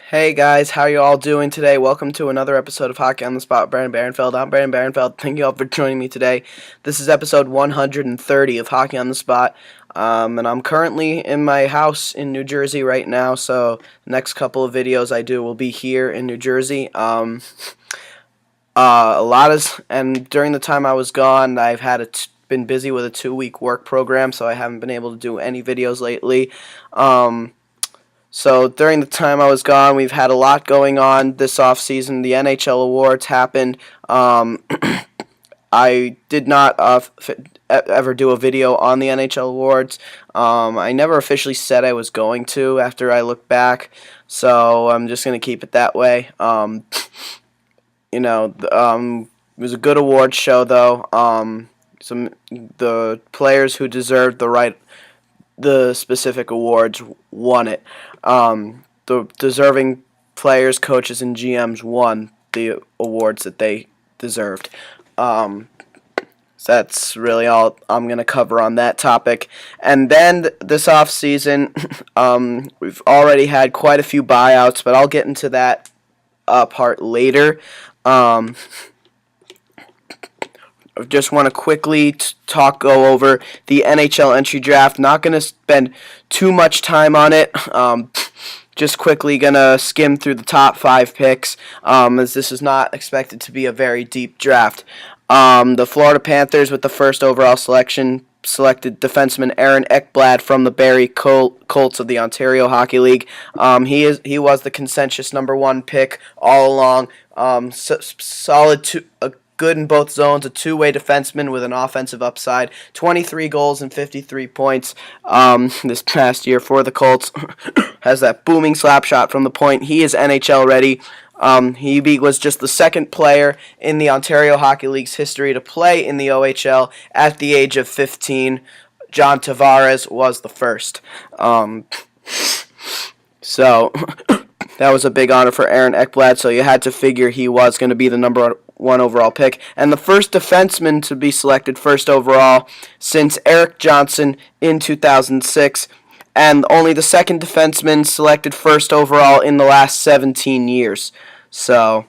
Hey guys, how you all doing today? Welcome to another episode of Hockey on the Spot with Brandon Barenfeld. I'm Brandon Barenfeld. Thank you all for joining me today. This is episode 130 of Hockey on the Spot, and I'm currently in my house in New Jersey right now. So the next couple of videos I do will be here in New Jersey. And during the time I was gone, I've been busy with a 2-week work program, so I haven't been able to do any videos lately. So during the time I was gone, we've had a lot going on this off season. The NHL awards happened. I did not ever do a video on the NHL awards. I never officially said I was going to after I look back, so I'm just going to keep it that way. It was a good award show though. The players who deserved the specific awards won it. The deserving players, coaches, and GMs won the awards that they deserved. So that's really all I'm going to cover on that topic. And then this off season, we've already had quite a few buyouts, but I'll get into that part later. I just want to quickly go over the NHL entry draft. Not going to spend too much time on it. Just quickly going to skim through the top 5 picks, as this is not expected to be a very deep draft. The Florida Panthers, with the first overall selection, selected defenseman Aaron Ekblad from the Barrie Colts of the Ontario Hockey League. He was the consensus number 1 pick all along. Good in both zones, a two-way defenseman with an offensive upside, 23 goals and 53 points this past year for the Colts. Has that booming slap shot from the point. He is NHL ready. He was just the second player in the Ontario Hockey League's history to play in the OHL at the age of 15. John Tavares was the first. So that was a big honor for Aaron Ekblad, so you had to figure he was going to be the number 1 overall pick. And the first defenseman to be selected first overall since Eric Johnson in 2006, and only the second defenseman selected first overall in the last 17 years. So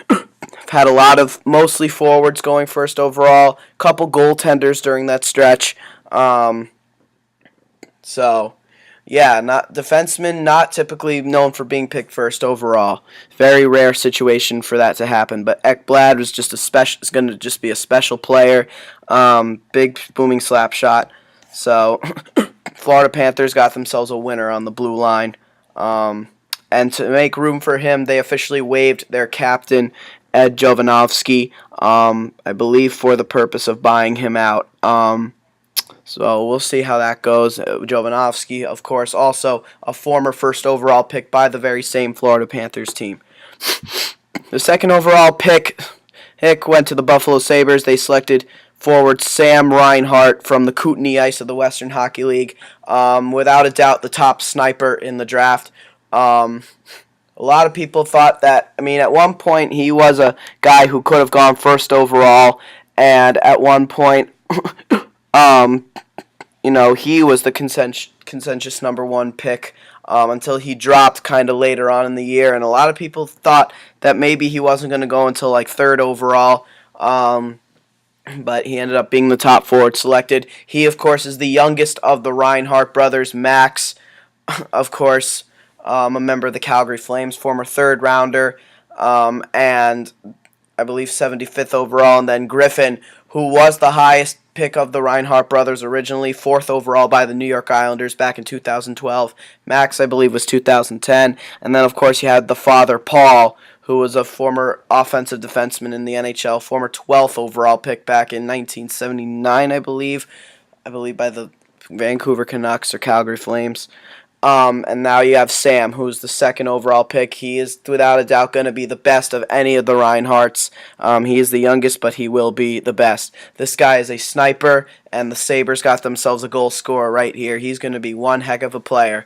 I've had a lot of mostly forwards going first overall, couple goaltenders during that stretch. Not defensemen, not typically known for being picked first overall. Very rare situation for that to happen. But Ekblad was just is going to just be a special player. Big booming slap shot. So Florida Panthers got themselves a winner on the blue line. And to make room for him, they officially waived their captain, Ed Jovanovski, I believe for the purpose of buying him out. So we'll see how that goes. Jovanovski, of course, also a former first overall pick by the very same Florida Panthers team. The second overall pick went to the Buffalo Sabres. They selected forward Sam Reinhart from the Kootenay Ice of the Western Hockey League. Without a doubt, the top sniper in the draft. A lot of people thought that, at one point he was a guy who could have gone first overall, and at one point he was the consensus number 1 pick until he dropped kind of later on in the year, and a lot of people thought that maybe he wasn't going to go until like 3rd overall, but he ended up being the top forward selected. He, of course, is the youngest of the Reinhart brothers. Max, of course, a member of the Calgary Flames, former 3rd rounder, and I believe 75th overall, and then Griffin, who was the highest pick of the Reinhart brothers originally, 4th overall by the New York Islanders back in 2012. Max, I believe, was 2010. And then, of course, you had the father, Paul, who was a former offensive defenseman in the NHL, former 12th overall pick back in 1979, I believe by the Vancouver Canucks or Calgary Flames. And now you have Sam, who's the 2nd overall pick. He is without a doubt going to be the best of any of the Reinharts. He is the youngest, but he will be the best. This guy is a sniper, and the Sabres got themselves a goal scorer right here. He's going to be one heck of a player.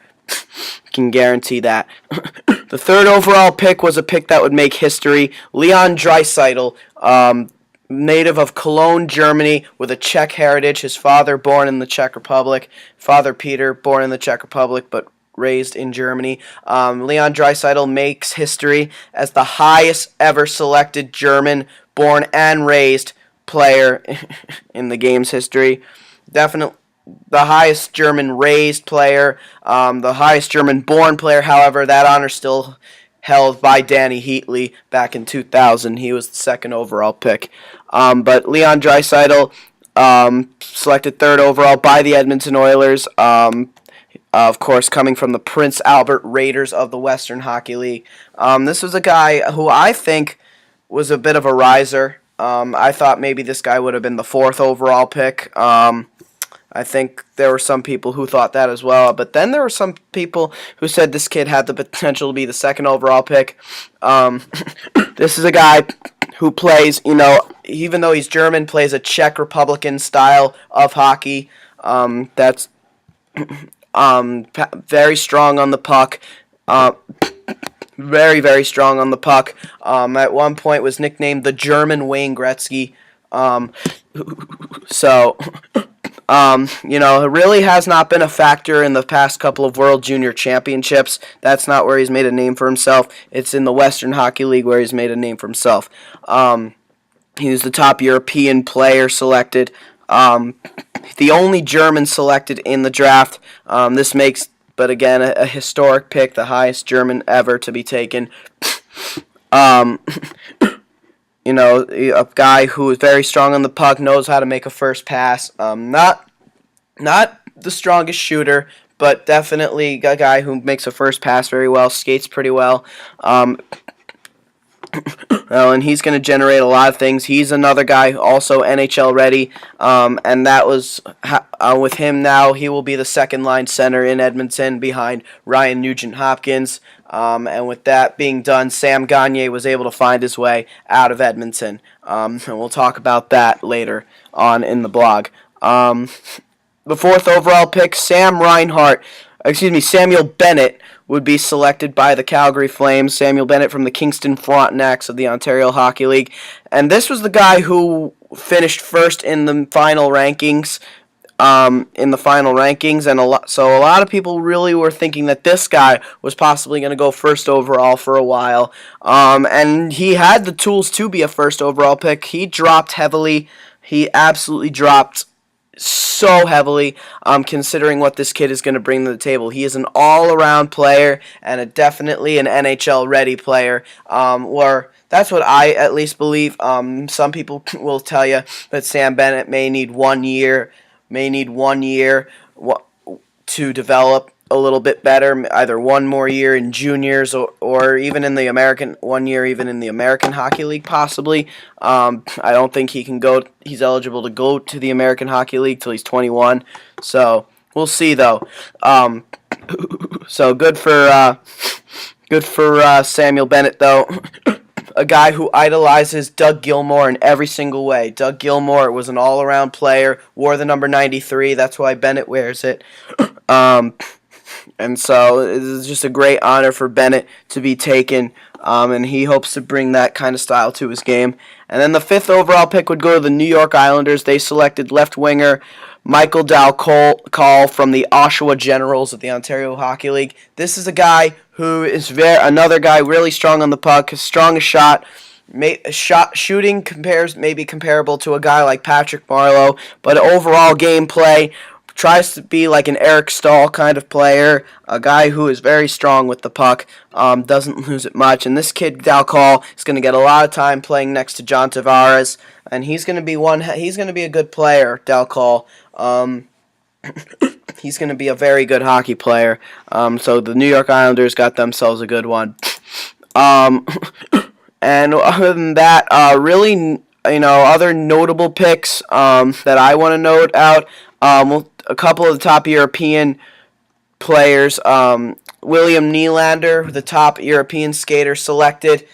Can guarantee that. The 3rd overall pick was a pick that would make history. Leon Draisaitl, native of Cologne, Germany, with a Czech heritage. His father born in the Czech Republic. Father Peter, born in the Czech Republic, but raised in Germany. Leon Draisaitl makes history as the highest ever selected German born and raised player in the game's history. Definitely the highest German raised player, the highest German born player. However, that honor still held by Danny Heatley back in 2000. He was the second overall pick. But Leon Draisaitl, selected third overall by the Edmonton Oilers. Of course, coming from the Prince Albert Raiders of the Western Hockey League. This was a guy who I think was a bit of a riser. I thought maybe this guy would have been the fourth overall pick. I think there were some people who thought that as well. But then there were some people who said this kid had the potential to be the second overall pick. This is a guy who plays, even though he's German, plays a Czech Republican style of hockey. That's very strong on the puck. Very, very strong on the puck. At one point was nicknamed the German Wayne Gretzky. It really has not been a factor in the past couple of World Junior Championships. That's not where he's made a name for himself. It's in the Western Hockey League where he's made a name for himself. He was the top European player selected. The only German selected in the draft. This makes, but again, a historic pick, the highest German ever to be taken. A guy who is very strong on the puck, knows how to make a first pass. Not the strongest shooter, but definitely a guy who makes a first pass very well, skates pretty well. And he's going to generate a lot of things. He's another guy also NHL ready, and that was with him now. He will be the second line center in Edmonton behind Ryan Nugent-Hopkins. And with that being done, Sam Gagner was able to find his way out of Edmonton. And we'll talk about that later on in the blog. The fourth overall pick, Samuel Bennett, would be selected by the Calgary Flames. Samuel Bennett from the Kingston Frontenacs of the Ontario Hockey League. And this was the guy who finished first in the final rankings. And a lot of people really were thinking that this guy was possibly going to go first overall for a while. And he had the tools to be a first overall pick. He dropped heavily. He absolutely dropped so heavily, considering what this kid is going to bring to the table. He is an all-around player and definitely an NHL-ready player. That's what I at least believe. Some people will tell you that Sam Bennett may need 1 year to develop a little bit better, either one more year in juniors or even in the American, 1 year even in the American Hockey League possibly. I don't think he's eligible to go to the American Hockey League till he's 21. So we'll see though. So good for Samuel Bennett though. A guy who idolizes Doug Gilmour in every single way. Doug Gilmour was an all-around player, wore the number 93. That's why Bennett wears it. And so it is just a great honor for Bennett to be taken, and he hopes to bring that kind of style to his game. And then the fifth overall pick would go to the New York Islanders. They selected left winger Michael Dal-Colle from the Oshawa Generals of the Ontario Hockey League. This is a guy who is another guy really strong on the puck, strong as shot. Shooting maybe comparable to a guy like Patrick Marleau, but overall gameplay tries to be like an Eric Stahl kind of player, a guy who is very strong with the puck, doesn't lose it much. And this kid Dal-Colle is going to get a lot of time playing next to John Tavares, and he's going to be a good player, Dal-Colle. He's going to be a very good hockey player. So the New York Islanders got themselves a good one. And other than that, really, other notable picks that I want to note out. A couple of the top European players. William Nylander, the top European skater selected.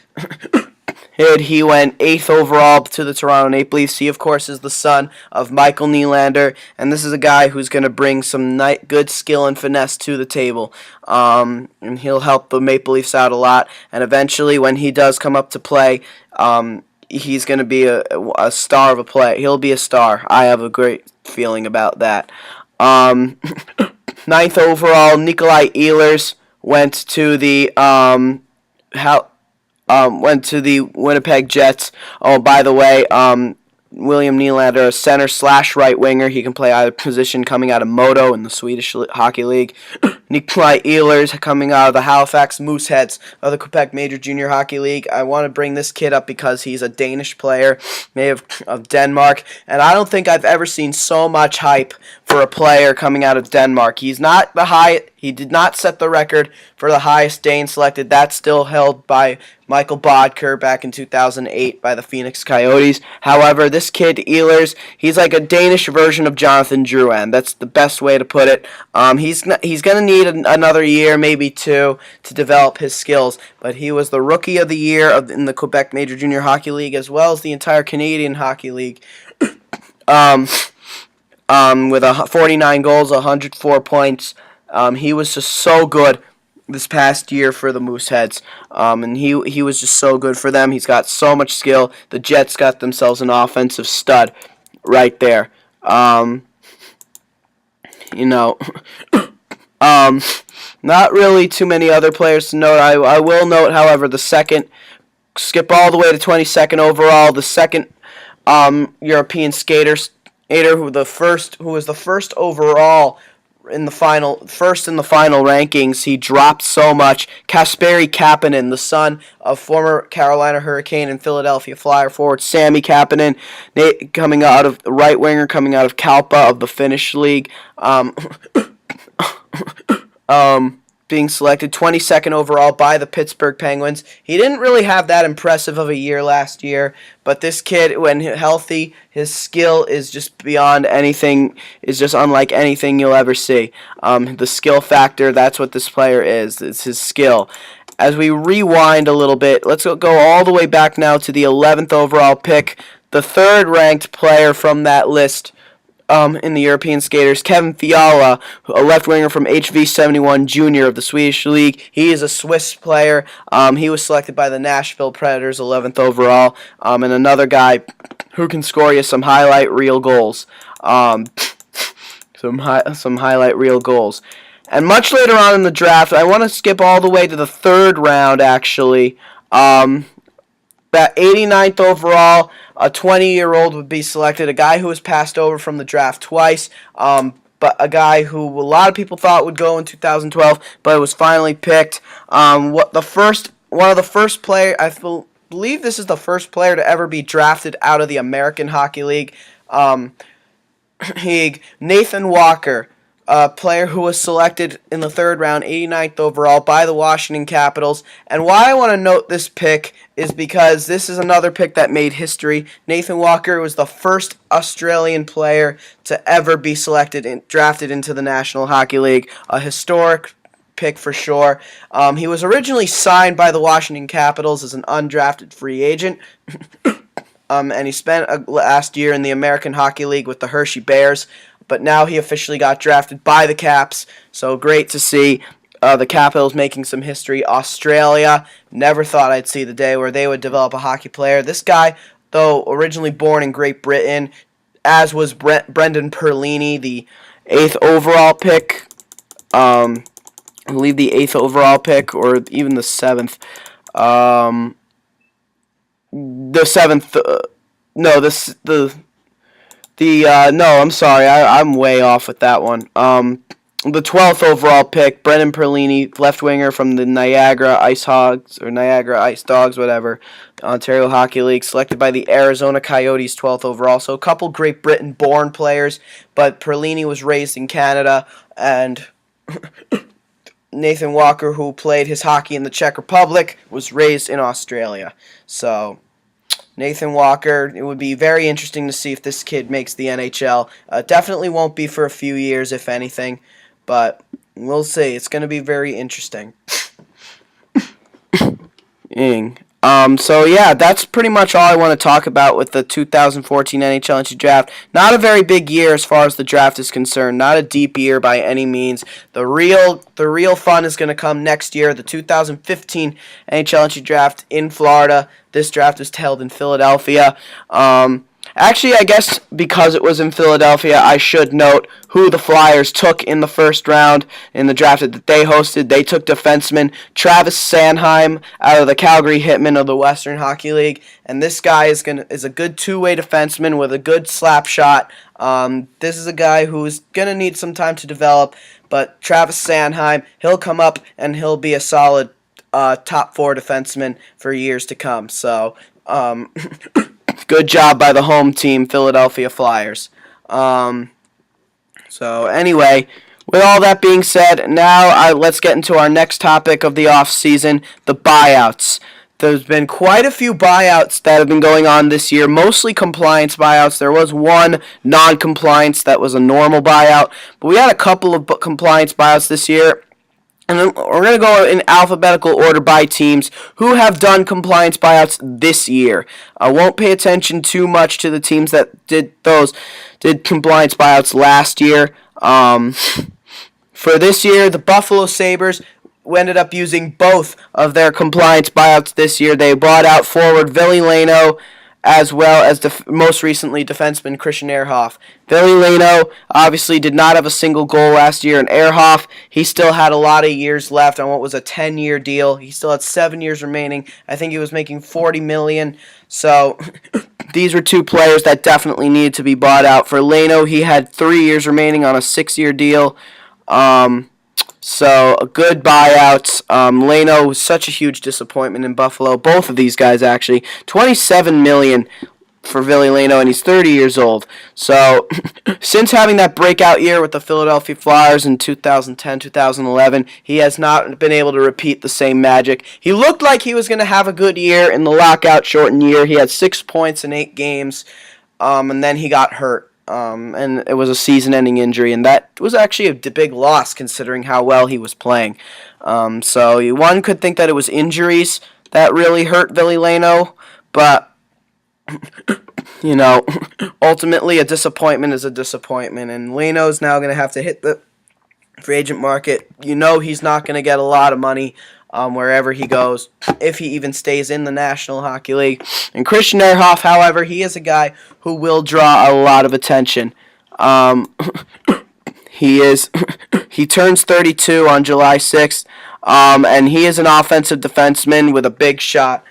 He went 8th overall to the Toronto Maple Leafs. He, of course, is the son of Michael Nylander, and this is a guy who's going to bring some good skill and finesse to the table. And he'll help the Maple Leafs out a lot. And eventually, when he does come up to play, he's going to be a star of a play. He'll be a star. I have a great feeling about that. ninth overall, Nikolai Ehlers went to the went to the Winnipeg Jets. Oh, by the way, William Nylander, a center slash right winger. He can play either position, coming out of Modo in the Swedish Hockey League. Nikolai Ehlers coming out of the Halifax Mooseheads of the Quebec Major Junior Hockey League. I want to bring this kid up because he's a Danish player, made of Denmark, and I don't think I've ever seen so much hype for a player coming out of Denmark. He did not set the record for the highest Dane selected. That's still held by Michael Bodker back in 2008 by the Phoenix Coyotes. However, this kid, Ehlers, he's like a Danish version of Jonathan Drouin. That's the best way to put it. He's going to need another year, maybe two, to develop his skills. But he was the Rookie of the Year in the Quebec Major Junior Hockey League, as well as the entire Canadian Hockey League. With 49 goals, 104 points. He was just so good this past year for the Mooseheads, and he was just so good for them. He's got so much skill. The Jets got themselves an offensive stud right there. Not really too many other players to note. I will note, however, skip all the way to 22nd overall, the second European skater who was the first overall in the final rankings. He dropped so much. Kasperi Kapanen, the son of former Carolina Hurricane and Philadelphia Flyer forward Sami Kapanen, coming out of right winger, coming out of Kalpa of the Finnish league. Being selected 22nd overall by the Pittsburgh Penguins. He didn't really have that impressive of a year last year, but this kid, when healthy, his skill is just beyond anything, is just unlike anything you'll ever see. The skill factor, that's what this player is. It's his skill. As we rewind a little bit, let's go all the way back now to the 11th overall pick, the third-ranked player from that list, in the European skaters, Kevin Fiala, a left winger from HV71 Junior of the Swedish League. He is a Swiss player. He was selected by the Nashville Predators, 11th overall, and another guy who can score you some highlight reel goals. Some highlight reel goals. And much later on in the draft, I want to skip all the way to the third round, actually. That 89th overall, a 20-year-old would be selected, a guy who was passed over from the draft twice, but a guy who a lot of people thought would go in 2012, but it was finally picked. One of the first players, I believe this is the first player to ever be drafted out of the American Hockey League. Nathan Walker, a player who was selected in the third round, 89th overall, by the Washington Capitals. And why I want to note this pick is because this is another pick that made history. Nathan Walker was the first Australian player to ever be selected and drafted into the National Hockey League. A historic pick for sure. He was originally signed by the Washington Capitals as an undrafted free agent. And he spent last year in the American Hockey League with the Hershey Bears. But now he officially got drafted by the Caps, so great to see the Capitals making some history. Australia, never thought I'd see the day where they would develop a hockey player. This guy, though originally born in Great Britain, as was Brendan Perlini, the 8th overall pick. I believe the 8th overall pick, or even the 7th. The 7th, no, I'm sorry, I'm way off with that one. The 12th overall pick, Brendan Perlini, left winger from the Niagara Ice Hogs, or Niagara Ice Dogs, whatever, Ontario Hockey League, selected by the Arizona Coyotes, 12th overall. So a couple Great Britain-born players, but Perlini was raised in Canada, and Nathan Walker, who played his hockey in the Czech Republic, was raised in Australia. So Nathan Walker, it would be very interesting to see if this kid makes the NHL. Definitely won't be for a few years, if anything, but we'll see. It's going to be very interesting. So yeah, that's pretty much all I want to talk about with the 2014 NHL draft. Not a very big year as far as the draft is concerned. Not a deep year by any means. The real fun is going to come next year, the 2015 NHL draft in Florida. This draft was held in Philadelphia. Actually, I guess because it was in Philadelphia, I should note who the Flyers took in the first round in the draft that they hosted. They took defenseman Travis Sanheim out of the Calgary Hitmen of the Western Hockey League, and this guy is a good two-way defenseman with a good slap shot. This is a guy who's gonna need some time to develop, but Travis Sanheim, he'll come up and he'll be a solid top four defenseman for years to come. So, good job by the home team, Philadelphia Flyers. So anyway, with all that being said, now let's get into our next topic of the off season, the buyouts. There's been quite a few buyouts that have been going on this year, mostly compliance buyouts. There was one non-compliance that was a normal buyout, but we had a couple of compliance buyouts this year. And then we're going to go in alphabetical order by teams who have done compliance buyouts this year. I won't pay attention too much to the teams that did compliance buyouts last year. For this year, the Buffalo Sabres ended up using both of their compliance buyouts this year. They bought out forward Ville Leino as well as most recently defenseman Christian Ehrhoff. Ville Leino obviously did not have a single goal last year, and Ehrhoff, he still had a lot of years left on what was a 10-year deal. He still had 7 years remaining. I think he was making $40 million. So these were two players that definitely needed to be bought out. For Leino, he had 3 years remaining on a 6-year deal. So, good buyouts. Leino was such a huge disappointment in Buffalo. Both of these guys, actually. $27 million for Ville Leino, and he's 30 years old. So, since having that breakout year with the Philadelphia Flyers in 2010, 2011, he has not been able to repeat the same magic. He looked like he was going to have a good year in the lockout-shortened year. He had 6 points in 8 games, and then he got hurt. And it was a season-ending injury, and that was actually a big loss considering how well he was playing. So one could think that it was injuries that really hurt Ville Leino, but ultimately a disappointment is a disappointment, and Leino's now going to have to hit the free agent market. He's not going to get a lot of money wherever he goes, if he even stays in the National Hockey League. And Christian Ehrhoff, however, he is a guy who will draw a lot of attention. He turns 32 on July 6th, and he is an offensive defenseman with a big shot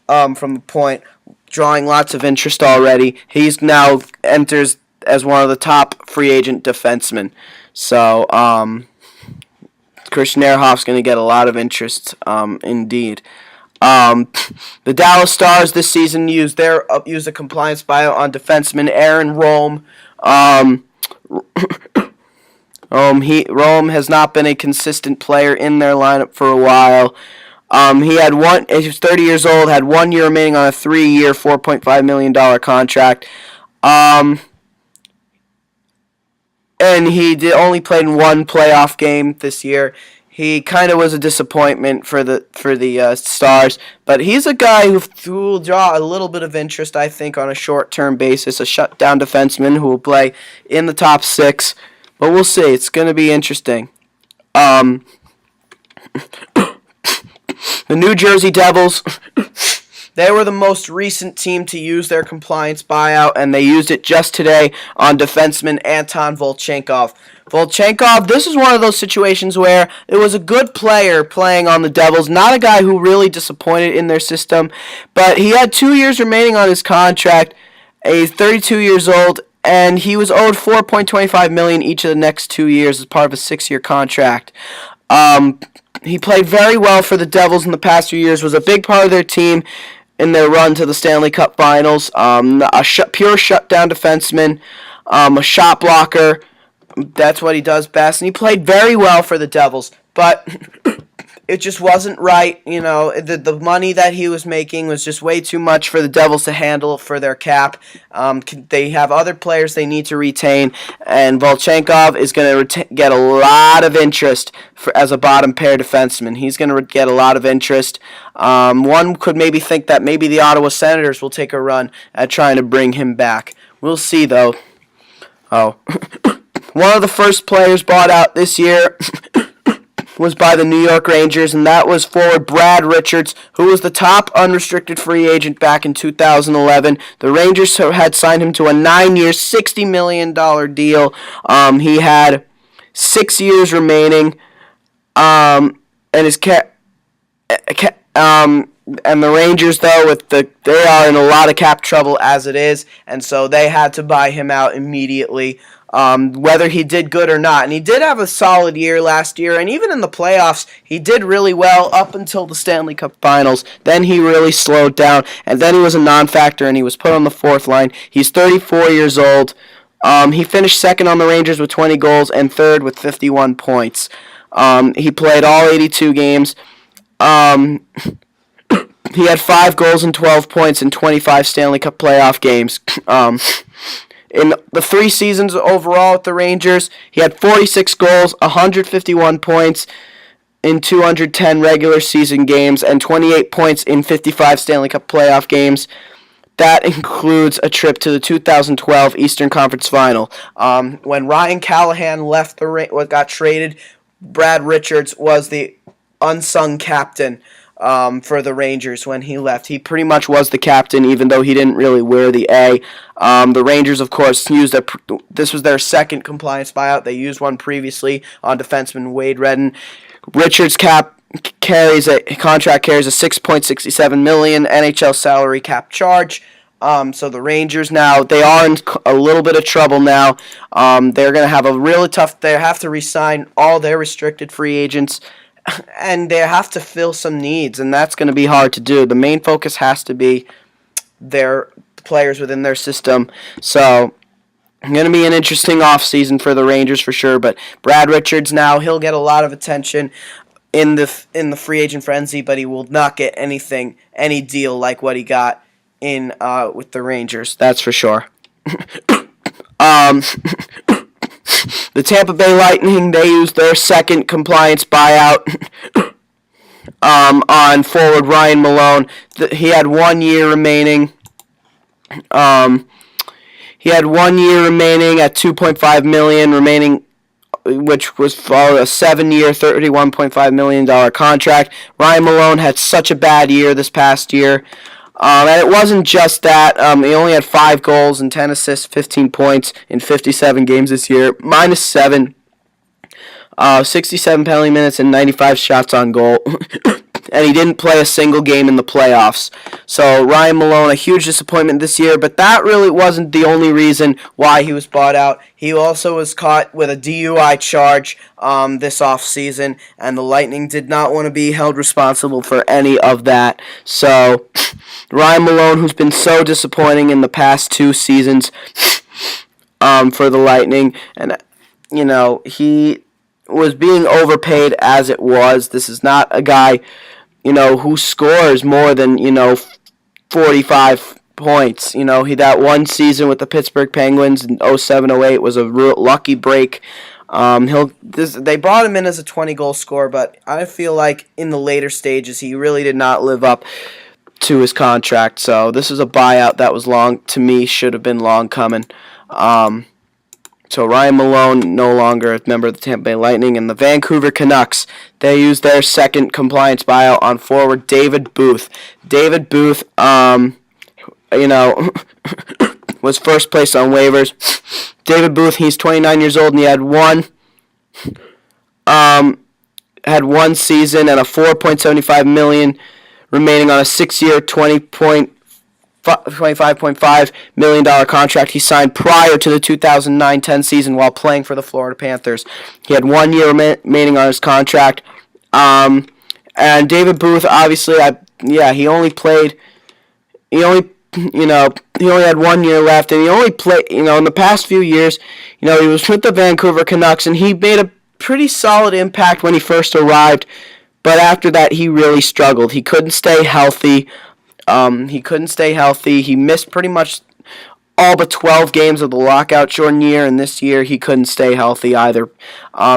from the point, drawing lots of interest already. He's now enters as one of the top free agent defensemen. So, Christian Ehrhoff's going to get a lot of interest, indeed. The Dallas Stars this season used a compliance buyout on defenseman Aaron Rome. Rome has not been a consistent player in their lineup for a while. He was 30 years old, had 1 year remaining on a 3-year, $4.5 million contract. And he only played in one playoff game this year. He kind of was a disappointment for the Stars, but he's a guy who will draw a little bit of interest, I think, on a short-term basis. A shutdown defenseman who will play in the top 6, but we'll see. It's going to be interesting. The New Jersey Devils. They were the most recent team to use their compliance buyout, and they used it just today on defenseman Anton Volchenkov. Volchenkov, this is one of those situations where it was a good player playing on the Devils, not a guy who really disappointed in their system, but he had 2 years remaining on his contract. He's 32 years old, and he was owed $4.25 million each of the next 2 years as part of a 6-year contract. He played very well for the Devils in the past few years, was a big part of their team in their run to the Stanley Cup Finals. Pure shutdown defenseman, a shot blocker. That's what he does best, and he played very well for the Devils, but it just wasn't right. The money that he was making was just way too much for the Devils to handle for their cap. They have other players they need to retain, and Volchenkov is going to get a lot of interest as a bottom pair defenseman. He's going to get a lot of interest. One could maybe think that maybe the Ottawa Senators will take a run at trying to bring him back. We'll see, though. One of the first players bought out this year was by the New York Rangers, and that was forward Brad Richards, who was the top unrestricted free agent back in 2011. The Rangers had signed him to a 9-year, $60 million deal. He had 6 years remaining, and and the Rangers, though, they are in a lot of cap trouble as it is, and so they had to buy him out immediately. Whether he did good or not. And he did have a solid year last year, and even in the playoffs, he did really well up until the Stanley Cup Finals. Then he really slowed down, and then he was a non-factor, and he was put on the fourth line. He's 34 years old. He finished second on the Rangers with 20 goals and third with 51 points. He played all 82 games. He had 5 goals and 12 points in 25 Stanley Cup playoff games. In the 3 seasons overall with the Rangers, he had 46 goals, 151 points in 210 regular season games, and 28 points in 55 Stanley Cup playoff games. That includes a trip to the 2012 Eastern Conference Final. When Ryan Callahan got traded, Brad Richards was the unsung captain for the Rangers when he left. He pretty much was the captain, even though he didn't really wear the A. The Rangers, of course, this was their second compliance buyout. They used one previously on defenseman Wade Redden. Richards' contract carries a $6.67 million NHL salary cap charge. So the Rangers now, they are in a little bit of trouble now. They're going to have a really tough, they have to re-sign all their restricted free agents, and they have to fill some needs, and that's going to be hard to do. The main focus has to be their players within their system. So it's going to be an interesting offseason for the Rangers for sure, but Brad Richards now, he'll get a lot of attention in the free agent frenzy, but he will not get any deal like what he got in with the Rangers. That's for sure. The Tampa Bay Lightning, they used their second compliance buyout on forward Ryan Malone. He had 1 year remaining. He had 1 year remaining at $2.5 million remaining, which was for a 7-year, $31.5 million contract. Ryan Malone had such a bad year this past year. And it wasn't just that. He only had 5 goals and 10 assists, 15 points in 57 games this year. -7, 67 penalty minutes, and 95 shots on goal. And he didn't play a single game in the playoffs. So Ryan Malone, a huge disappointment this year, but that really wasn't the only reason why he was bought out. He also was caught with a DUI charge this offseason, and the Lightning did not want to be held responsible for any of that. So Ryan Malone, who's been so disappointing in the past 2 seasons for the Lightning, and he was being overpaid as it was. This is not a guy who scores more than 45 points. That one season with the Pittsburgh Penguins in 07-08 was a real lucky break. They brought him in as a 20-goal scorer, but I feel like in the later stages he really did not live up to his contract. So this is a buyout that was should have been long coming. So Ryan Malone no longer a member of the Tampa Bay Lightning, and the Vancouver Canucks, they used their second compliance buyout on forward David Booth. David Booth, was first placed on waivers. David Booth, he's 29 years old, and he had one season and a $4.75 million remaining on a 6-year, $25.5 million contract he signed prior to the 2009-10 season while playing for the Florida Panthers. He had 1 year remaining on his contract. And David Booth, obviously, he only had 1 year left, and he only played, in the past few years, he was with the Vancouver Canucks, and he made a pretty solid impact when he first arrived, but after that, he really struggled. He couldn't stay healthy. He missed pretty much all but 12 games of the lockout-shortened year, and this year he couldn't stay healthy either.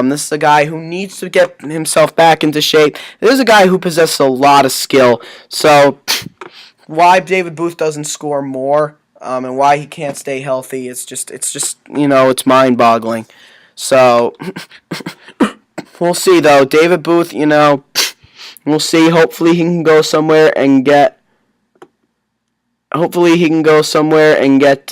This is a guy who needs to get himself back into shape. This is a guy who possesses a lot of skill. So why David Booth doesn't score more and why he can't stay healthy, it's just it's mind-boggling. So we'll see though. David Booth, we'll see. Hopefully he can go somewhere and get. Hopefully he can go somewhere and get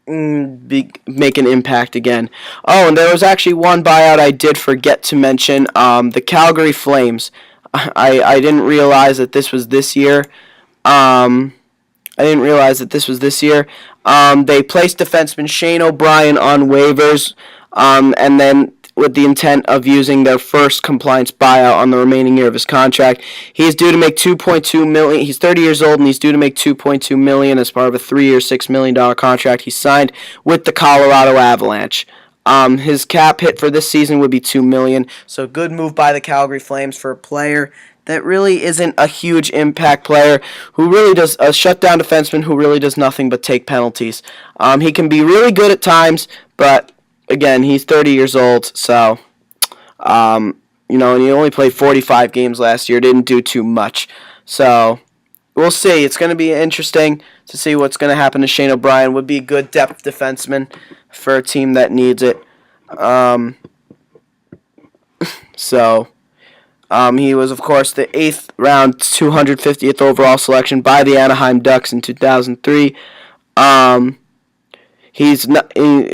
make an impact again. Oh, and there was actually one buyout I did forget to mention. The Calgary Flames. I didn't realize that this was this year. They placed defenseman Shane O'Brien on waivers, and then with the intent of using their first compliance buyout on the remaining year of his contract. He's due to make $2.2 million. He's 30 years old, and he's due to make $2.2 million as part of a 3-year, $6 million contract he signed with the Colorado Avalanche. His cap hit for this season would be $2 million. So good move by the Calgary Flames for a player that really isn't a huge impact player, who really does a shutdown defenseman who really does nothing but take penalties. He can be really good at times, but again, he's 30 years old, so and he only played 45 games last year. Didn't do too much, so we'll see. It's going to be interesting to see what's going to happen to Shane O'Brien. Would be a good depth defenseman for a team that needs it. He was, of course, the 8th round, 250th overall selection by the Anaheim Ducks in 2003.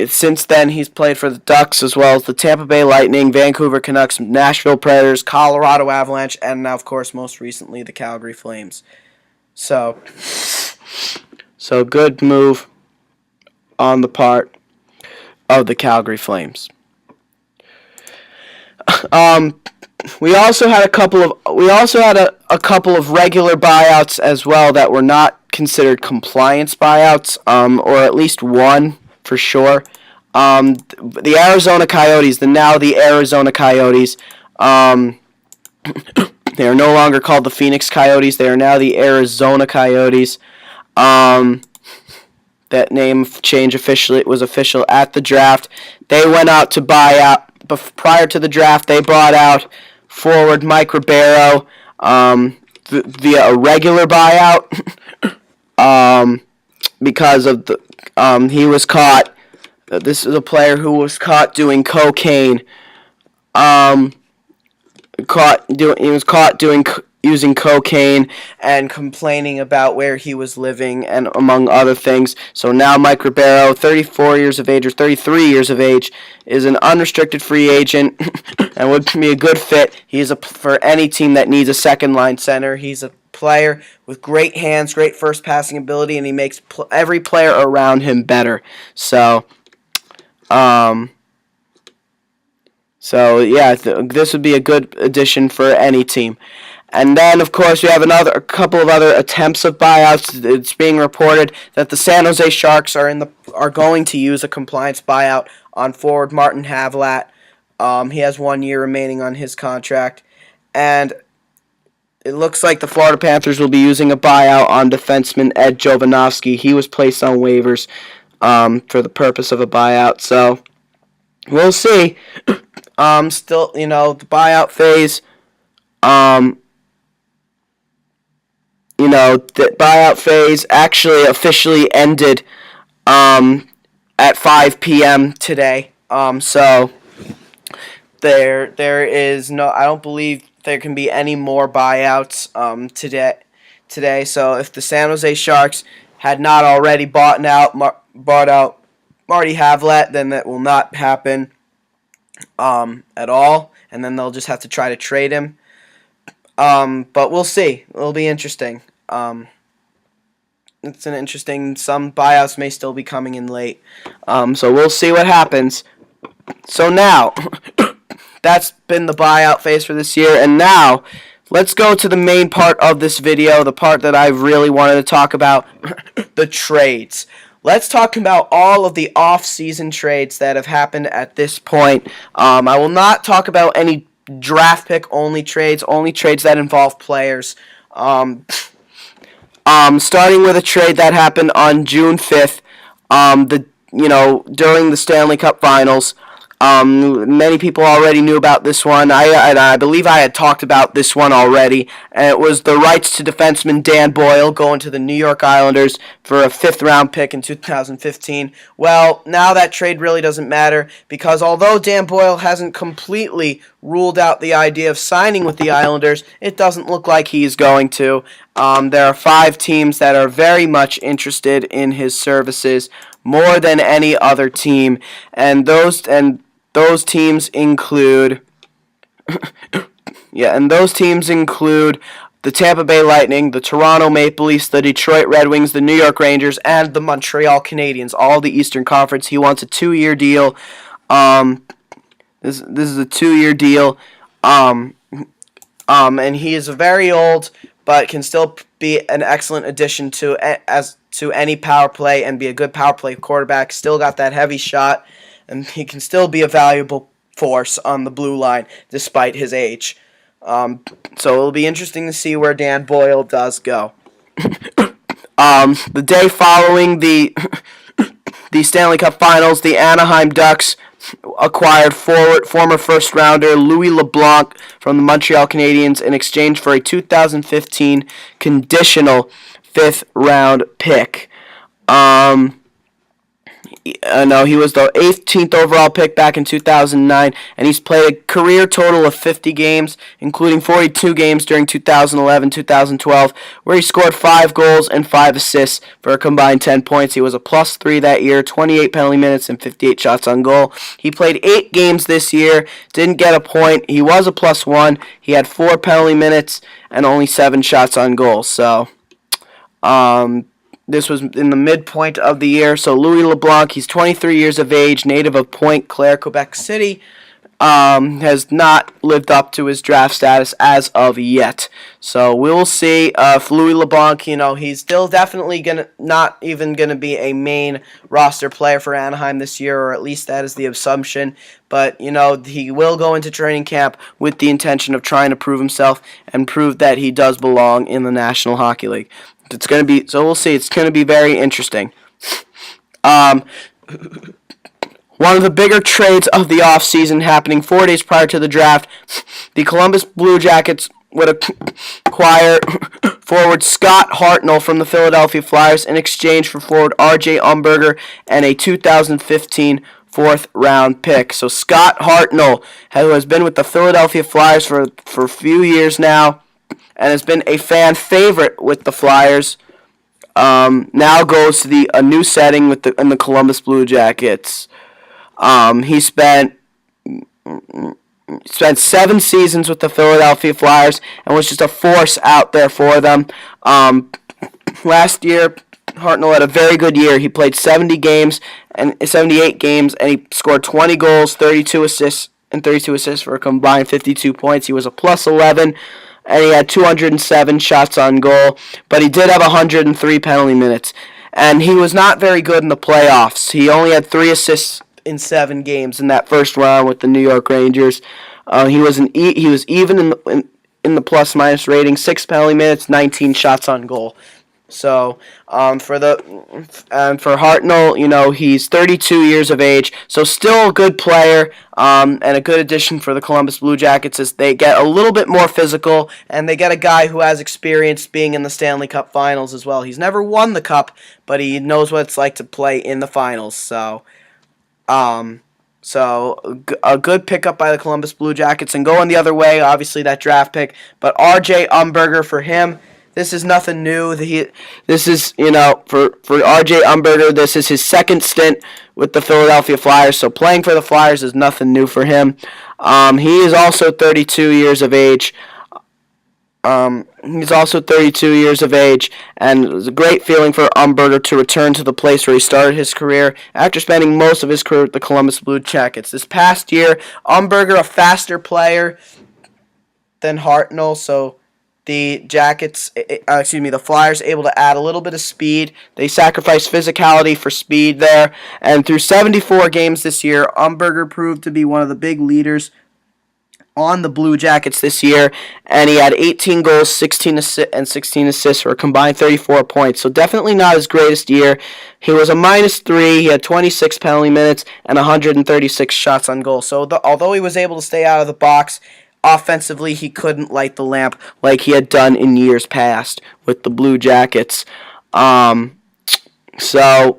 Since then, he's played for the Ducks as well as the Tampa Bay Lightning, Vancouver Canucks, Nashville Predators, Colorado Avalanche, and now, of course, most recently, the Calgary Flames. So good move on the part of the Calgary Flames. We also had a couple of regular buyouts as well that were not considered compliance buyouts, or at least one for sure. The Arizona Coyotes, the Arizona Coyotes, they are no longer called the Phoenix Coyotes. They are now the Arizona Coyotes. That name change was official at the draft. They went out to buy out. Prior to the draft, they brought out forward Mike Ribeiro via a regular buyout because of he was caught. This is a player who was caught doing cocaine. Using cocaine and complaining about where he was living, and among other things. So now Mike Ribeiro, 33 years of age, is an unrestricted free agent and would be a good fit. He's for any team that needs a second-line center. He's a player with great hands, great first passing ability, and he makes every player around him better. So this would be a good addition for any team. And then, of course, we have a couple of other attempts of buyouts. It's being reported that the San Jose Sharks are going to use a compliance buyout on forward Martin Havlat. He has 1 year remaining on his contract, and it looks like the Florida Panthers will be using a buyout on defenseman Ed Jovanovski. He was placed on waivers for the purpose of a buyout. So we'll see. Still, the buyout phase. The buyout phase actually officially ended at 5 p.m. today. So there is no. I don't believe there can be any more buyouts today. So if the San Jose Sharks had not already bought out Marty Havlat, then that will not happen at all, and then they'll just have to try to trade him. But we'll see. It'll be interesting. It's an interesting. Some buyouts may still be coming in late. So we'll see what happens. So now, that's been the buyout phase for this year, and now let's go to the main part of this video, the part that I really wanted to talk about, the trades. Let's talk about all of the off-season trades that have happened at this point. I will not talk about any draft pick only trades that involve players. Starting with a trade that happened on June 5th, during the Stanley Cup Finals. Many people already knew about this one. I believe I had talked about this one already. And it was the rights to defenseman Dan Boyle going to the New York Islanders for a fifth-round pick in 2015. Well, now that trade really doesn't matter because although Dan Boyle hasn't completely ruled out the idea of signing with the Islanders, it doesn't look like he's going to. There are 5 teams that are very much interested in his services, more than any other team, and those teams include the Tampa Bay Lightning, the Toronto Maple Leafs, the Detroit Red Wings, the New York Rangers, and the Montreal Canadiens, all the Eastern Conference. He wants a 2-year deal. This is a 2-year deal. And he is very old, but can still be an excellent addition to any power play and be a good power play quarterback. Still got that heavy shot, and he can still be a valuable force on the blue line despite his age. So it'll be interesting to see where Dan Boyle does go. The day following the Stanley Cup Finals, the Anaheim Ducks acquired former first-rounder Louis LeBlanc from the Montreal Canadiens in exchange for a 2015 conditional fifth-round pick. No, he was the 18th overall pick back in 2009, and he's played a career total of 50 games, including 42 games during 2011-2012, where he scored 5 goals and 5 assists for a combined 10 points. He was a +3 that year, 28 penalty minutes, and 58 shots on goal. He played 8 games this year, didn't get a point. He was a +1. He had 4 penalty minutes and only 7 shots on goal. So, this was in the midpoint of the year. So Louis LeBlanc, he's 23 years of age, native of Pointe Claire, Quebec City, has not lived up to his draft status as of yet. So we will see if Louis LeBlanc, he's still definitely not even gonna be a main roster player for Anaheim this year, or at least that is the assumption. But he will go into training camp with the intention of trying to prove himself and prove that he does belong in the National Hockey League. So we'll see. It's going to be very interesting. One of the bigger trades of the offseason happening 4 days prior to the draft, the Columbus Blue Jackets would acquire forward Scott Hartnell from the Philadelphia Flyers in exchange for forward R.J. Umberger and a 2015 fourth-round pick. So Scott Hartnell, who has been with the Philadelphia Flyers for a few years now, and has been a fan favorite with the Flyers, now goes to a new setting in the Columbus Blue Jackets. He spent 7 seasons with the Philadelphia Flyers and was just a force out there for them. Last year, Hartnell had a very good year. He played 78 games, and he scored 20 goals, 32 assists for a combined 52 points. He was a +11. And he had 207 shots on goal, but he did have 103 penalty minutes. And he was not very good in the playoffs. He only had 3 assists in 7 games in that first round with the New York Rangers. He was even in the plus-minus rating, 6 penalty minutes, 19 shots on goal. So, for Hartnell, he's 32 years of age, so still a good player, and a good addition for the Columbus Blue Jackets as they get a little bit more physical, and they get a guy who has experience being in the Stanley Cup Finals as well. He's never won the Cup, but he knows what it's like to play in the Finals. So, a good pickup by the Columbus Blue Jackets, and going the other way, obviously that draft pick, but R.J. Umberger for him. This is nothing new. For R.J. Umberger, this is his second stint with the Philadelphia Flyers, so playing for the Flyers is nothing new for him. He is also 32 years of age. And it was a great feeling for Umberger to return to the place where he started his career after spending most of his career with the Columbus Blue Jackets. This past year, Umberger, a faster player than Hartnell, so the Flyers able to add a little bit of speed. They sacrificed physicality for speed there. And through 74 games this year, Umberger proved to be one of the big leaders on the Blue Jackets this year, and he had 18 goals, 16 assists for a combined 34 points. So definitely not his greatest year. He was a -3. He had 26 penalty minutes and 136 shots on goal. So although he was able to stay out of the box, offensively he couldn't light the lamp like he had done in years past with the Blue Jackets. So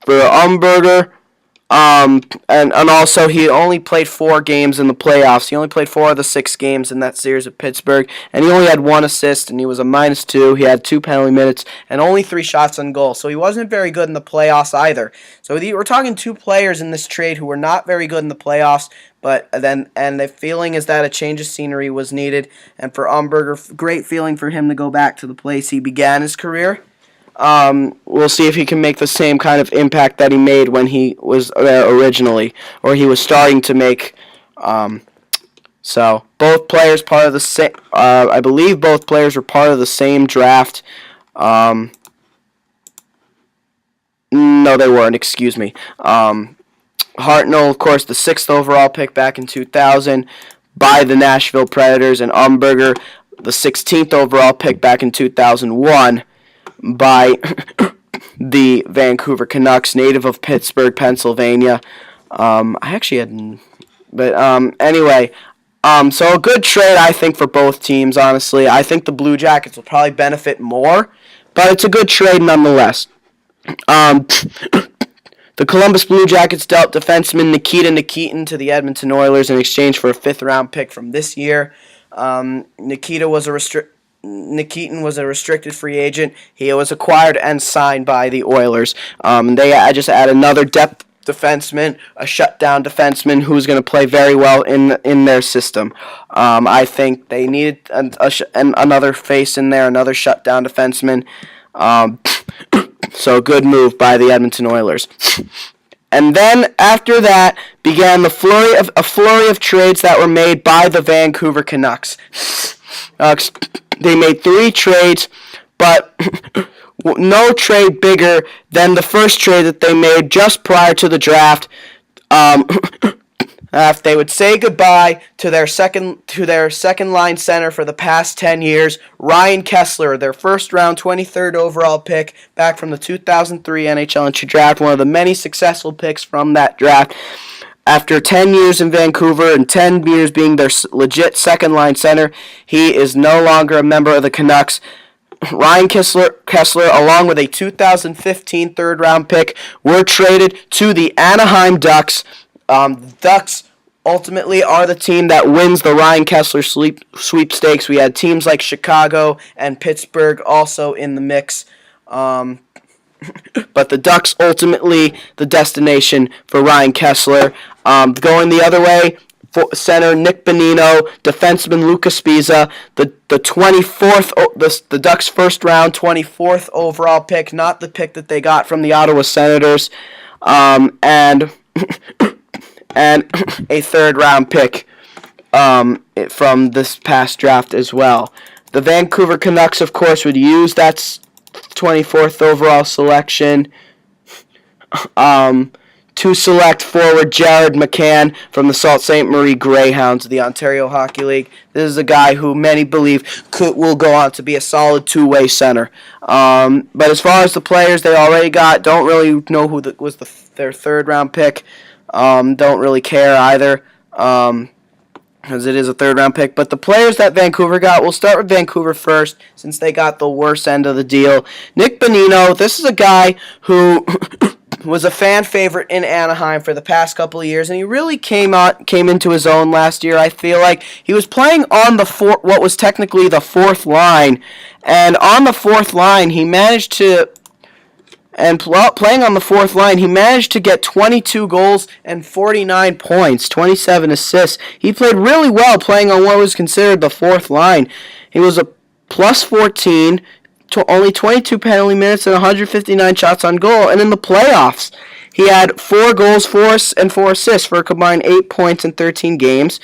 for Umberger. And also he only played 4 games in the playoffs. He only played 4 of the 6 games in that series at Pittsburgh, and he only had 1 assist, and he was a -2. He had 2 penalty minutes and only 3 shots on goal. So he wasn't very good in the playoffs either. So we're talking 2 players in this trade who were not very good in the playoffs, but the feeling is that a change of scenery was needed. And for Umberger, great feeling for him to go back to the place he began his career. We'll see if he can make the same kind of impact that he made when he was there originally, or he was starting to make. So both players part of the same. I believe both players were part of the same draft. No, they weren't. Excuse me. Hartnell, of course, the 6th overall pick back in 2000 by the Nashville Predators, and Umberger, the 16th overall pick back in 2001. By the Vancouver Canucks, native of Pittsburgh, Pennsylvania. Anyway, so a good trade, I think, for both teams, honestly. I think the Blue Jackets will probably benefit more, but it's a good trade nonetheless. The Columbus Blue Jackets dealt defenseman Nikita Nikitin to the Edmonton Oilers in exchange for a 5th-round pick from this year. Nikitin was a restricted free agent. He was acquired and signed by the Oilers. They just add another depth defenseman, a shutdown defenseman who's going to play very well in their system. I think they needed another face in there, another shutdown defenseman. So good move by the Edmonton Oilers. And then after that began a flurry of trades that were made by the Vancouver Canucks. They made 3 trades, but no trade bigger than the first trade that they made just prior to the draft. They would say goodbye to their second line center for the past 10 years, Ryan Kesler, their first-round 23rd overall pick back from the 2003 NHL entry draft, one of the many successful picks from that draft. After 10 years in Vancouver and 10 years being their legit second-line center, he is no longer a member of the Canucks. Ryan Kesler, along with a 2015 third-round pick, were traded to the Anaheim Ducks. The Ducks ultimately are the team that wins the Ryan Kesler sweepstakes. We had teams like Chicago and Pittsburgh also in the mix. But the Ducks ultimately the destination for Ryan Kesler. Going the other way, center Nick Bonino, defenseman Lucas Spiza, the Ducks' first round 24th overall pick, not the pick that they got from the Ottawa Senators, and a 3rd round pick from this past draft as well. The Vancouver Canucks, of course, would use that 24th overall selection to select forward Jared McCann from the Sault Ste. Marie Greyhounds of the Ontario Hockey League. This is a guy who many believe will go on to be a solid 2-way center. But as far as the players they already got, don't really know who was their 3rd round pick. Don't really care either, because it is a 3rd round pick. But the players that Vancouver got, we'll start with Vancouver first, since they got the worst end of the deal. Nick Bonino, this is a guy who was a fan favorite in Anaheim for the past couple of years, and he really came into his own last year. I feel like he was playing on what was technically the 4th line, and on the 4th line, he managed to. And playing on the 4th line, he managed to get 22 goals and 49 points, 27 assists. He played really well playing on what was considered the 4th line. He was a +14, only 22 penalty minutes and 159 shots on goal. And in the playoffs, he had 4 goals, 4 assists for a combined 8 points in 13 games.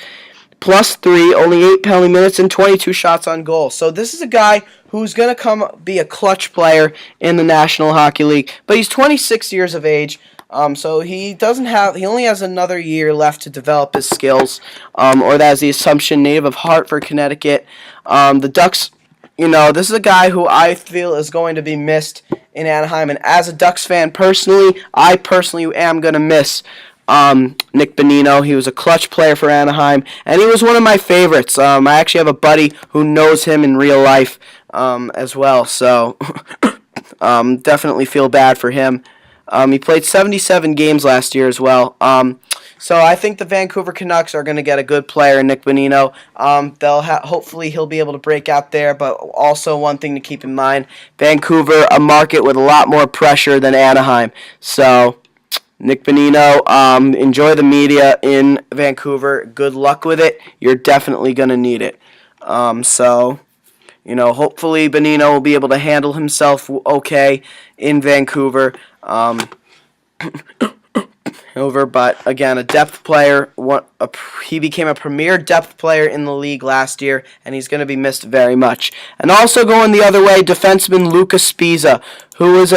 +3, only 8 penalty minutes and 22 shots on goal. So this is a guy who's going to be a clutch player in the National Hockey League. But he's 26 years of age. So he only has another year left to develop his skills, or that's the assumption. Native of Hartford, Connecticut. The Ducks, this is a guy who I feel is going to be missed in Anaheim, and as a Ducks fan I personally am going to miss Nick Bonino. He was a clutch player for Anaheim, and he was one of my favorites. I actually have a buddy who knows him in real life as well, so definitely feel bad for him. He played 77 games last year as well. So I think the Vancouver Canucks are going to get a good player in Nick Bonino. Hopefully he'll be able to break out there, but also one thing to keep in mind, Vancouver, a market with a lot more pressure than Anaheim. So Nick Bonino, enjoy the media in Vancouver. Good luck with it. You're definitely going to need it. Hopefully Bonino will be able to handle himself okay in Vancouver. But again, a depth player. He became a premier depth player in the league last year, and he's going to be missed very much. And also going the other way, defenseman Lucas Sbisa, who was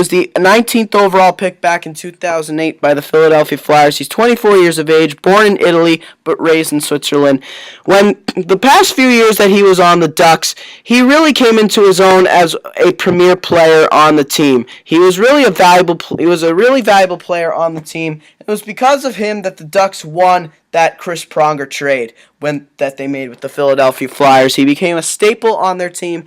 the 19th overall pick back in 2008 by the Philadelphia Flyers. He's 24 years of age, born in Italy, but raised in Switzerland. When the past few years that he was on the Ducks, he really came into his own as a premier player on the team. He was a really valuable player on the team. It was because of him that the Ducks won that Chris Pronger trade that they made with the Philadelphia Flyers. He became a staple on their team.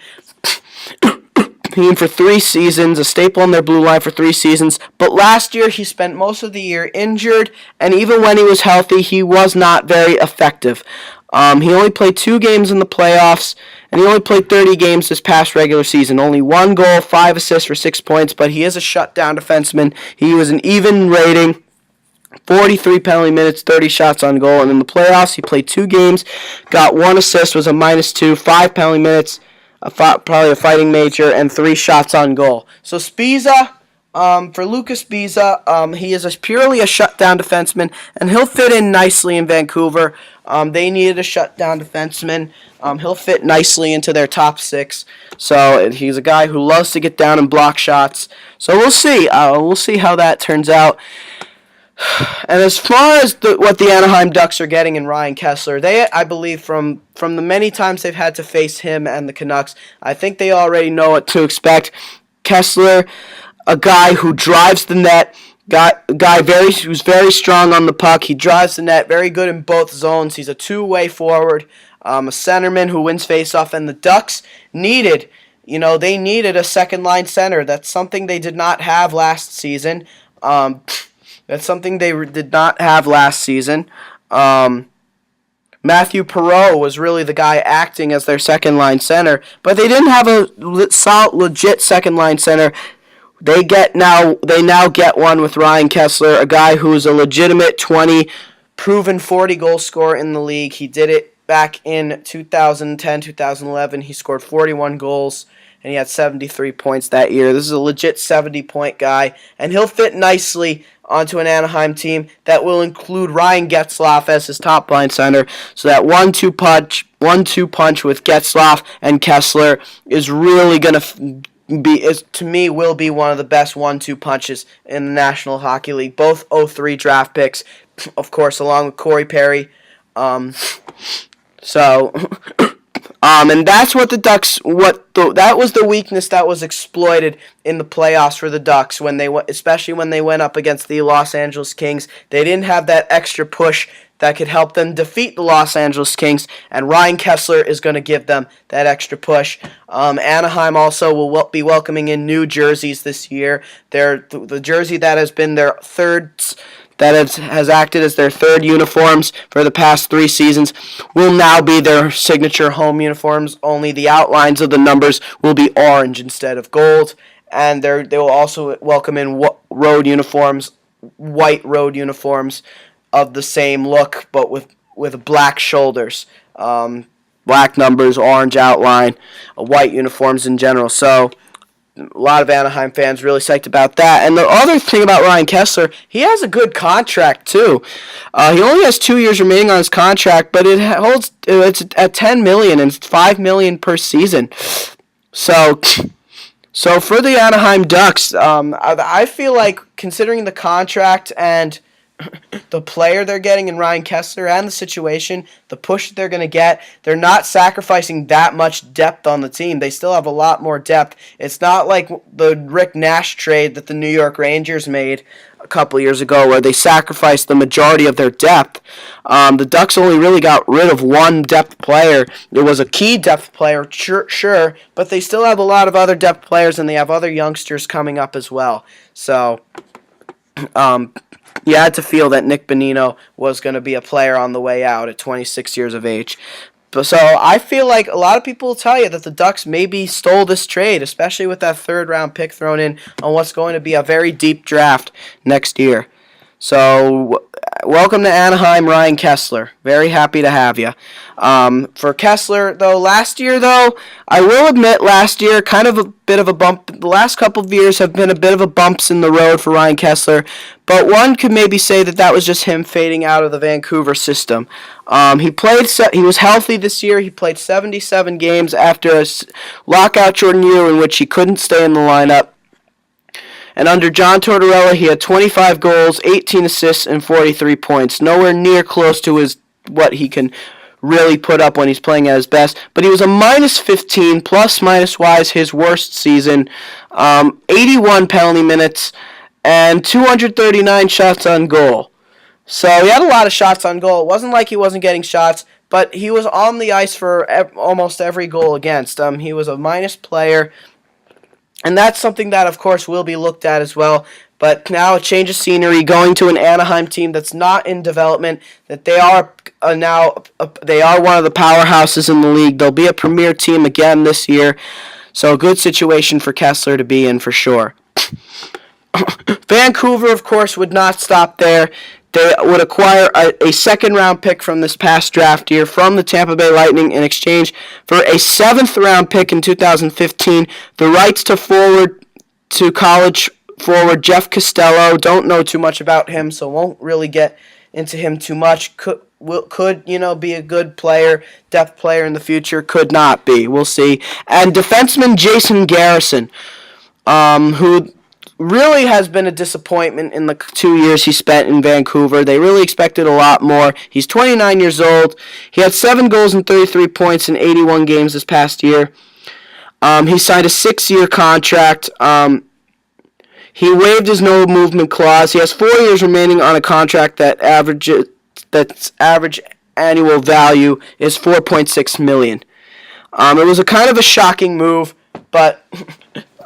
For 3 seasons, a staple on their blue line for 3 seasons. But last year, he spent most of the year injured, and even when he was healthy, he was not very effective. He only played 2 games in the playoffs, and he only played 30 games this past regular season. Only 1 goal, 5 assists for 6 points, but he is a shutdown defenseman. He was an even rating. 43 penalty minutes, 30 shots on goal, and in the playoffs, he played 2 games, got 1 assist, was a -2, 5 penalty minutes, probably a fighting major, and 3 shots on goal. So Sbisa, for Lucas Sbisa, he is purely a shutdown defenseman, and he'll fit in nicely in Vancouver. They needed a shutdown defenseman. He'll fit nicely into their top 6. So he's a guy who loves to get down and block shots. So we'll see. We'll see how that turns out. And as far as what the Anaheim Ducks are getting in Ryan Kesler, I believe from the many times they've had to face him and the Canucks, I think they already know what to expect. Kesler, a guy who drives the net, who's very strong on the puck. He drives the net, very good in both zones. He's a two-way forward, a centerman who wins faceoff, and the Ducks needed a second-line center. That's something they did not have last season. Matthew Perreault was really the guy acting as their second-line center, but they didn't have a legit second-line center. They now get one with Ryan Kesler, a guy who's a legitimate proven 40-goal scorer in the league. He did it back in 2010, 2011. He scored 41 goals, and he had 73 points that year. This is a legit 70-point guy, and he'll fit nicely onto an Anaheim team that will include Ryan Getzlaf as his top-line center. So that 1-2 punch with Getzlaf and Kesler is really going to will be one of the best 1-2 punches in the National Hockey League. Both 03 draft picks, of course, along with Corey Perry. And that's what the Ducks. That was the weakness that was exploited in the playoffs for the Ducks especially when they went up against the Los Angeles Kings. They didn't have that extra push that could help them defeat the Los Angeles Kings, and Ryan Kesler is going to give them that extra push. Anaheim also will be welcoming in new jerseys this year. The jersey that has been their third. That has acted as their third uniforms for the past 3 seasons will now be their signature home uniforms, only the outlines of the numbers will be orange instead of gold, and they will also welcome in white road uniforms of the same look, but with black shoulders, black numbers, orange outline, white uniforms in general. So a lot of Anaheim fans really psyched about that. And the other thing about Ryan Kesler, he has a good contract too. He only has 2 years remaining on his contract, but it's at $10 million and it's $5 million per season. So So for the Anaheim Ducks, I feel like considering the contract and the player they're getting in Ryan Kesler and the situation, the push that they're going to get, they're not sacrificing that much depth on the team. They still have a lot more depth. It's not like the Rick Nash trade that the New York Rangers made a couple years ago where they sacrificed the majority of their depth. The Ducks only really got rid of one depth player. It was a key depth player, sure, but they still have a lot of other depth players, and they have other youngsters coming up as well. So, you had to feel that Nick Bonino was going to be a player on the way out at 26 years of age. So I feel like a lot of people will tell you that the Ducks maybe stole this trade, especially with that third-round pick thrown in on what's going to be a very deep draft next year. So welcome to Anaheim, Ryan Kesler. Very happy to have you. For Kesler, though, last year, I will admit last year, kind of a bit of a bump. The last couple of years have been a bit of a bumps in the road for Ryan Kesler, but one could maybe say that was just him fading out of the Vancouver system. He was healthy this year. He played 77 games after a lockout-shortened year in which he couldn't stay in the lineup. And under John Tortorella, he had 25 goals, 18 assists, and 43 points. Nowhere near close to what he can really put up when he's playing at his best. But he was a minus 15, plus-minus-wise, his worst season. 81 penalty minutes, and 239 shots on goal. So he had a lot of shots on goal. It wasn't like he wasn't getting shots, but he was on the ice for almost every goal against. He was a minus player. And that's something that, of course, will be looked at as well. But now a change of scenery, going to an Anaheim team that's not in development, that they are they are one of the powerhouses in the league. They'll be a premier team again this year. So a good situation for Kesler to be in for sure. Vancouver, of course, would not stop there. They would acquire a second-round pick from this past draft year from the Tampa Bay Lightning in exchange for a seventh-round pick in 2015, the rights to college forward Jeff Costello. Don't know too much about him, so won't really get into him too much. Could be a good player, depth player in the future. Could not be. We'll see. And defenseman Jason Garrison, who really has been a disappointment in the 2 years he spent in Vancouver. They really expected a lot more. He's 29 years old. He had 7 goals and 33 points in 81 games this past year. He signed a 6-year contract. He waived his no movement clause. He has 4 years remaining on a contract that's average annual value is $4.6 million. It was a kind of a shocking move, but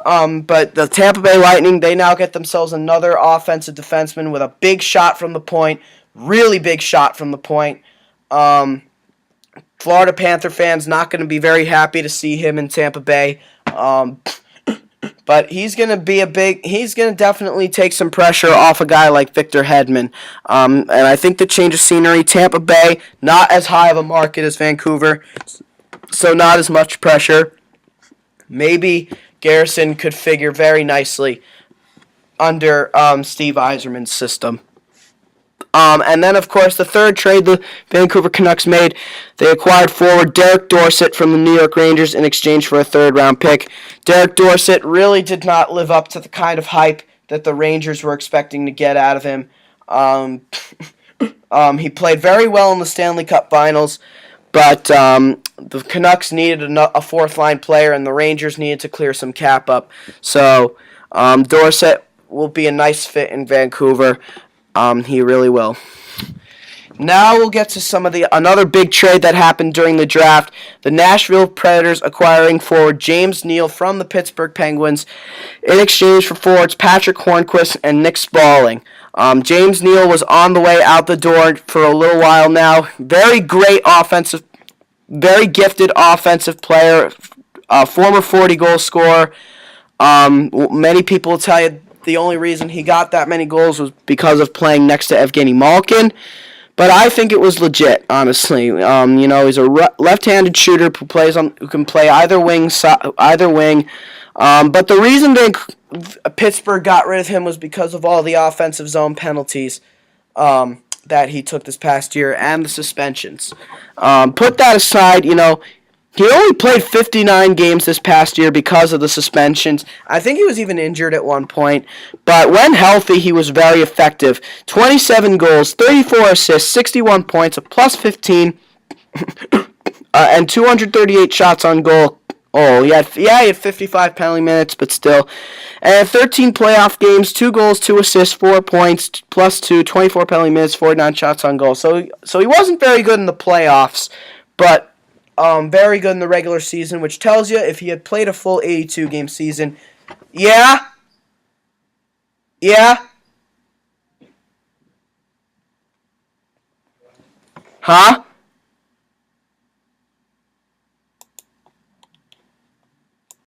the Tampa Bay Lightning, they now get themselves another offensive defenseman with a big shot from the point, really big shot from the point. Florida Panther fans not going to be very happy to see him in Tampa Bay, but he's going to definitely take some pressure off a guy like Victor Hedman. And I think the change of scenery, Tampa Bay, not as high of a market as Vancouver, so not as much pressure. Maybe Garrison could figure very nicely under Steve Yzerman's system. And then, of course, the third trade the Vancouver Canucks made, they acquired forward Derek Dorsett from the New York Rangers in exchange for a third-round pick. Derek Dorsett really did not live up to the kind of hype that the Rangers were expecting to get out of him. He played very well in the Stanley Cup Finals, but the Canucks needed a fourth-line player, and the Rangers needed to clear some cap up. So Dorsett will be a nice fit in Vancouver. He really will. Now we'll get to another big trade that happened during the draft. The Nashville Predators acquiring forward James Neal from the Pittsburgh Penguins in exchange for forwards Patrick Hornquist and Nick Spaulding. James Neal was on the way out the door for a little while now. Very gifted offensive player, former 40-goal scorer. Many people will tell you the only reason he got that many goals was because of playing next to Evgeny Malkin. But I think it was legit, honestly. He's a left-handed shooter who can play either wing. But the reason Pittsburgh got rid of him was because of all the offensive zone penalties that he took this past year and the suspensions. Put that aside, He only played 59 games this past year because of the suspensions. I think he was even injured at one point. But when healthy, he was very effective. 27 goals, 34 assists, 61 points, a plus 15, and 238 shots on goal. Oh, he had 55 penalty minutes, but still. And 13 playoff games, 2 goals, 2 assists, 4 points, plus 2, 24 penalty minutes, 49 shots on goal. So he wasn't very good in the playoffs, but very good in the regular season, which tells you if he had played a full 82-game season. Yeah? Yeah? Huh?